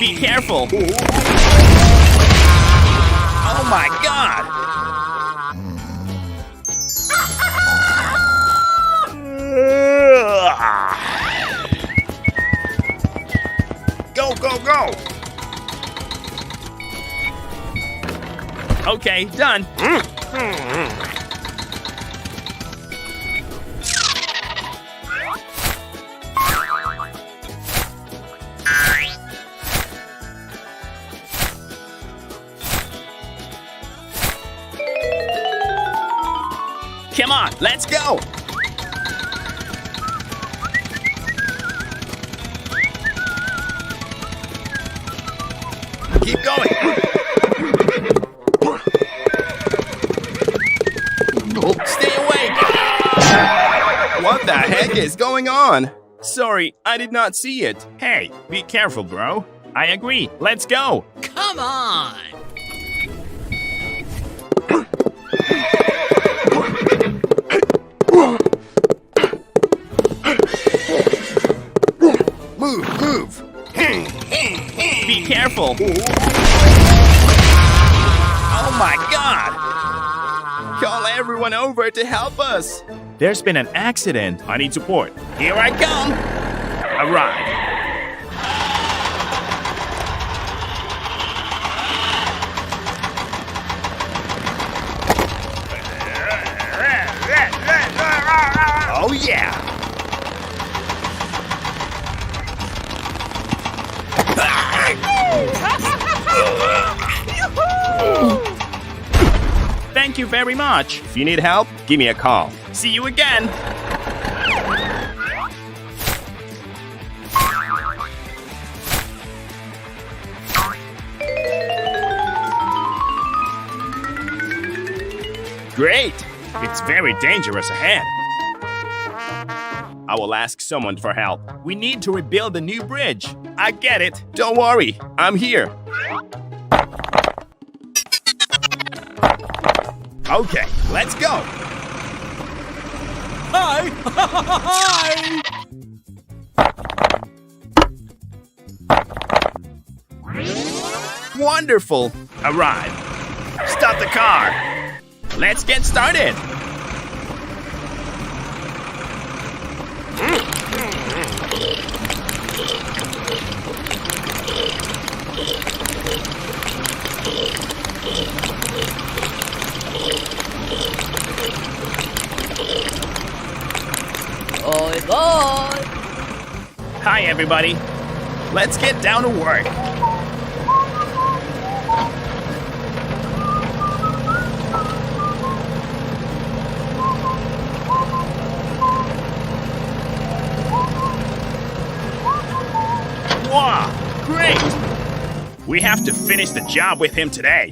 Be careful! Oh my God! Go, go, go! Okay, done. Come on, let's go! Keep going! Stay awake! What the heck is going on? Sorry, I did not see it. Hey, be careful, bro. I agree. Let's go! Come on! Move, move! Be careful! Oh my God! Call everyone over to help us! There's been an accident. I need support. Here I come! Arrive! Oh yeah! Thank you very much. If you need help, give me a call. See you again. Great. It's very dangerous ahead. I will ask someone for help. We need to rebuild a new bridge. I get it. Don't worry. I'm here. Okay, let's go. Hi! Hi! Wonderful. Arrive. Stop the car. Let's get started. Bye bye! Hi, everybody. Let's get down to work. Wow, great! We have to finish the job with him today.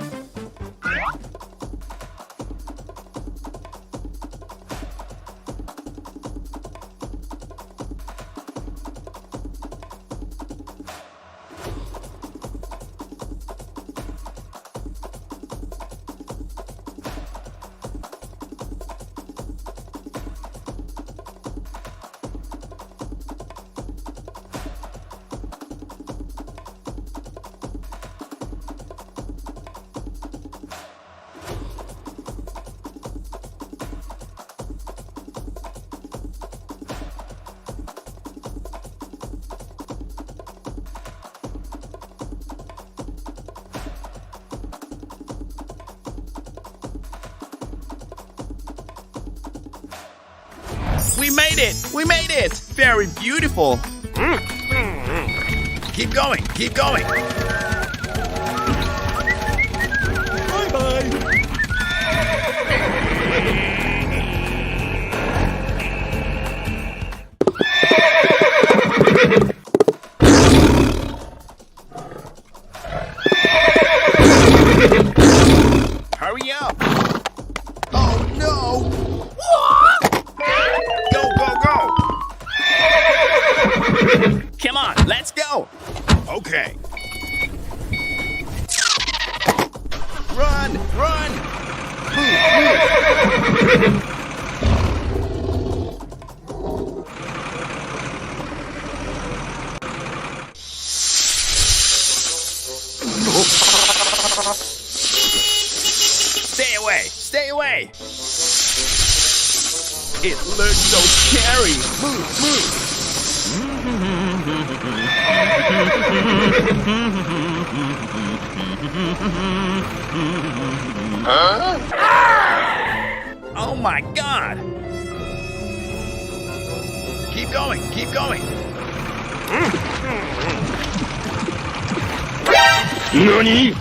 We made it! We made it! Very beautiful! Keep going! Keep going! Bye-bye! Hurry up! Oh no! Go, go, go! Come on, let's go! Okay. Run! Run! Stay away! Stay away! It looks so scary! Move! Huh? Oh my God! Keep going! Keep going! NANI?!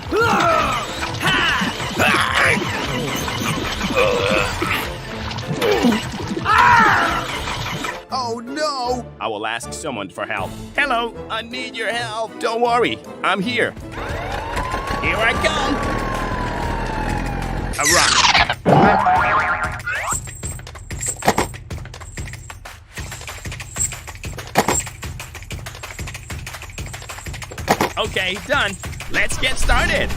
Oh no! I will ask someone for help. Hello, I need your help. Don't worry, I'm here. Here I come. Okay, done. Let's get started.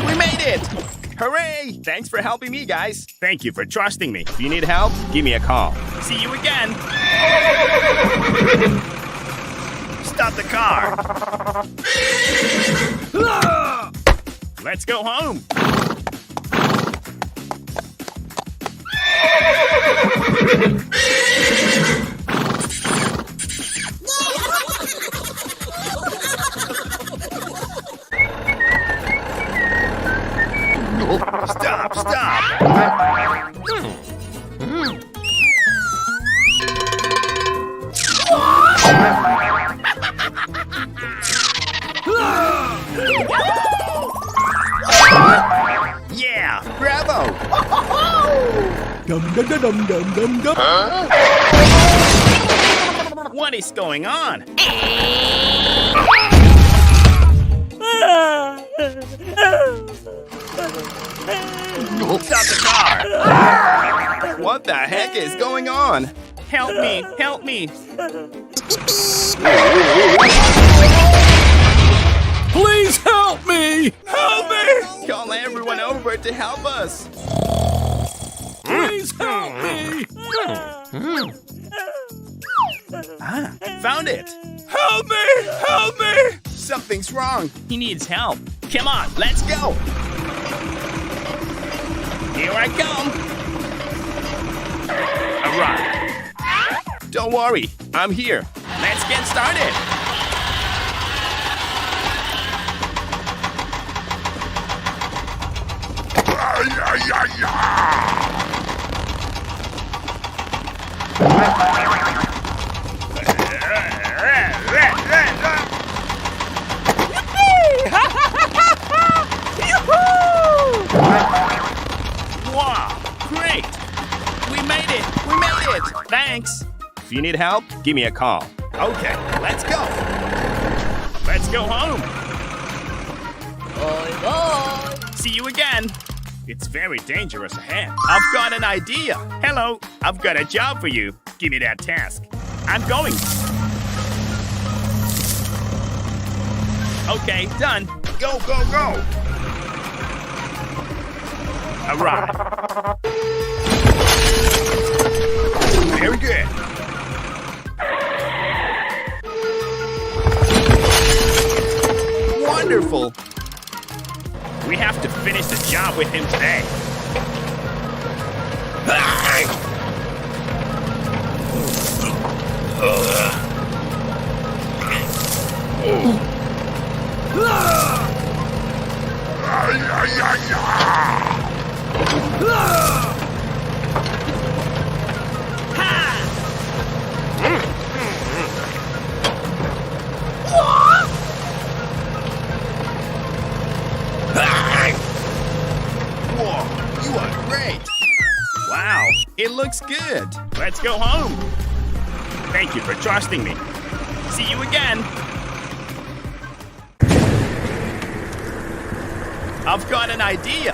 We made it! Hooray! Thanks for helping me, guys. Thank you for trusting me. If you need help, give me a call. See you again. Stop the car. Let's go home. Stop! Yeah! Bravo! Huh? What is going on? Stop the car! What the heck is going on? Help me! Help me! Please help me! Help me! Call everyone over to help us! Please help me! Found it! Help me! Help me! Something's wrong! He needs help! Come on, let's go! Here I come! Alright! Don't worry, I'm here! Let's get started! Wow, great! We made it! We made it! Thanks! If you need help, give me a call. Okay, let's go! Let's go home! Bye-bye. See you again! It's very dangerous ahead. I've got an idea! Hello, I've got a job for you. Give me that task. I'm going! Okay, done. Go, go, go! Alright. Very good. Wonderful. We have to finish the job with him today. looks good. Let's go home. Thank you for trusting me. See you again. I've got an idea.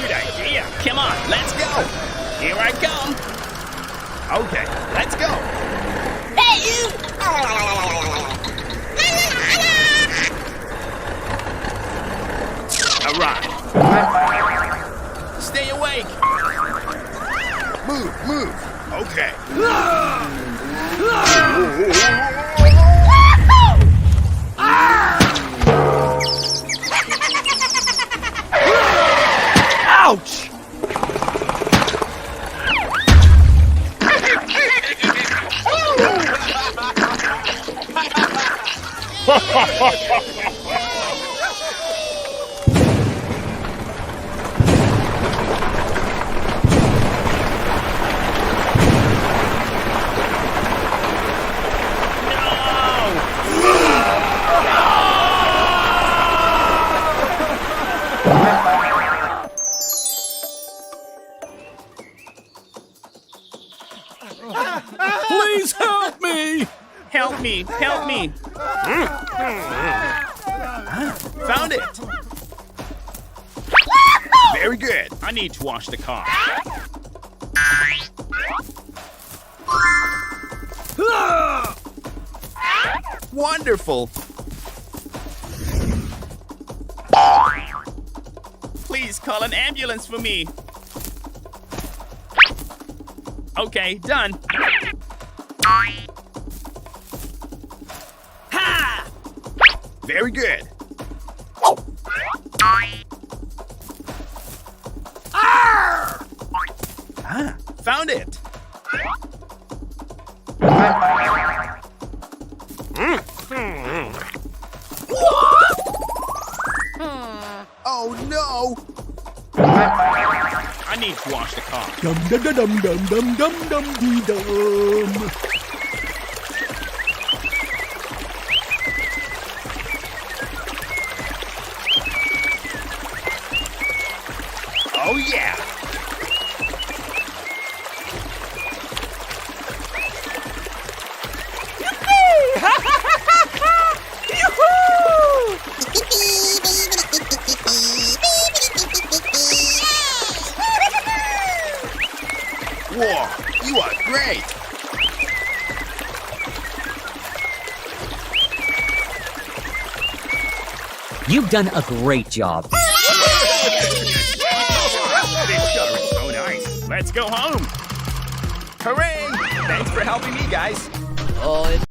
Good idea. Come on, let's go. Here I come. Okay, let's go. All right. Stay awake. Move. Okay. Ouch! Please help me! Help me. Found it. Very good. I need to wash the car. Wonderful. Please call an ambulance for me. Okay, done. Very good. Found it. Oh no! I need to wash the car. Dum dum dum dum dum dum dum dee dum. Oh yeah. Whoa, you are great. You've done a great job. This car is so nice. Let's go home. Hooray! Thanks for helping me, guys. Oh,